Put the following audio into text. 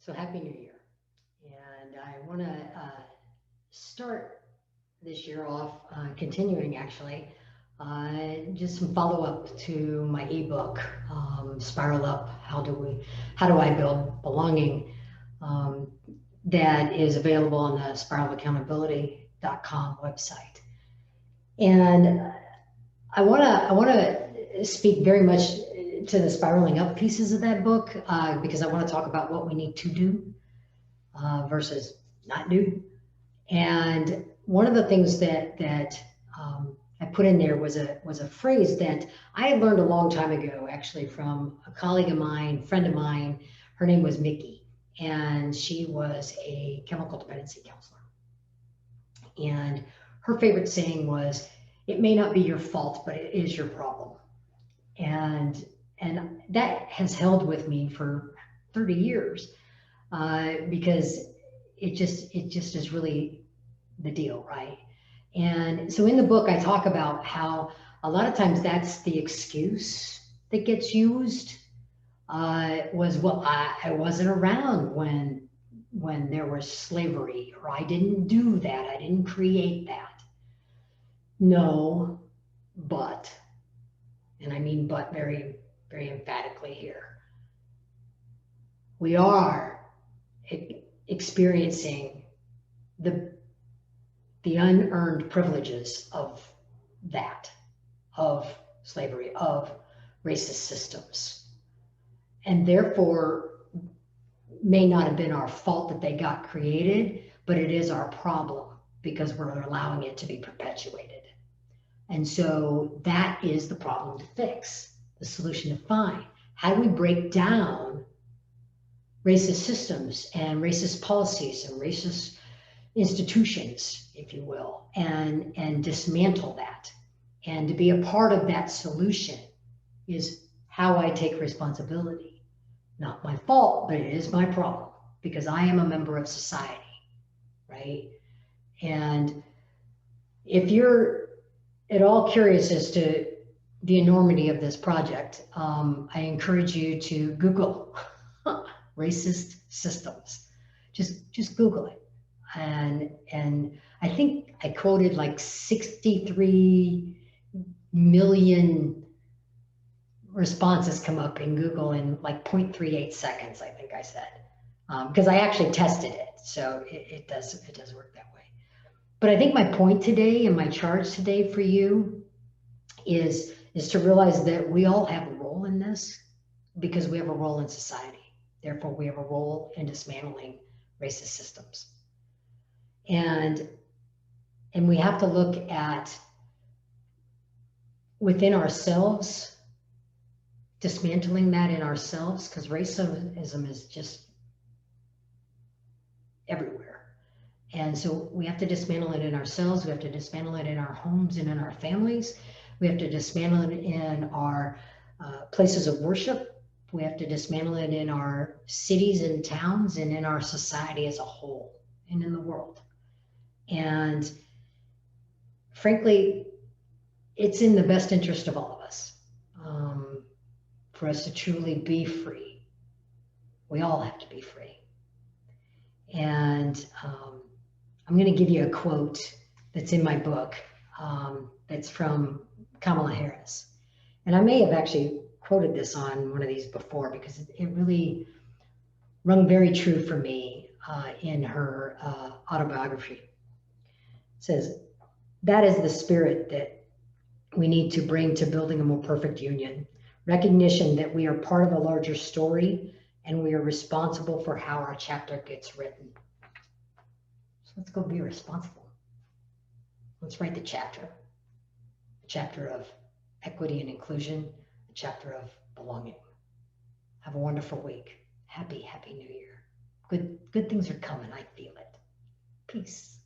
So Happy New Year. And I want to start this year off, continuing actually, just some follow up to my ebook, Spiral Up. How do I build belonging? Um, that is available on the spiralaccountability.com website. And I want to speak very much to the spiraling up pieces of that book because I want to talk about what we need to do versus not do. And one of the things that I put in there was a phrase that I had learned a long time ago, actually, from a colleague of mine, friend of mine. Her name was Mickey, and she was a chemical dependency counselor. And her favorite saying was, "It may not be your fault, but it is your problem." And and that has held with me for 30 years because it just is really the deal, right? And so in the book, I talk about how a lot of times that's the excuse that gets used. Was, well, I wasn't around when there was slavery, or I didn't do that, I didn't create that. No, but, and I mean but very, very emphatically here, we are experiencing the the unearned privileges of that, of slavery, of racist systems, and therefore may not have been our fault that they got created, but it is our problem because we're allowing it to be perpetuated. And so that is the problem to fix, the solution to find. How do we break down racist systems and racist policies and racist institutions, if you will, and dismantle that? And to be a part of that solution is how I take responsibility. Not my fault, but it is my problem because I am a member of society, right? And if you're at all curious as to the enormity of this project, I encourage you to Google racist systems. Just Google it. And I think I quoted like 63 million responses come up in Google in like 0.38 seconds, I think I said, because I actually tested it, so it does work that way. But I think my point today and my charge today for you is to realize that we all have a role in this because we have a role in society. Therefore, we have a role in dismantling racist systems. And we have to look at within ourselves, dismantling that in ourselves, because racism is just everywhere. And so we have to dismantle it in ourselves. We have to dismantle it in our homes and in our families. We have to dismantle it in our places of worship. We have to dismantle it in our cities and towns and in our society as a whole and in the world. And frankly, it's in the best interest of all of us for us to truly be free. We all have to be free. And I'm going to give you a quote that's in my book that's from Kamala Harris. And I may have actually quoted this on one of these before because it really rung very true for me in her autobiography. It says, "That is the spirit that we need to bring to building a more perfect union. Recognition that we are part of a larger story and we are responsible for how our chapter gets written." So let's go be responsible. Let's write the chapter. A chapter of equity and inclusion, a chapter of belonging. Have a wonderful week. Happy New Year. Good things are coming. I feel it. Peace.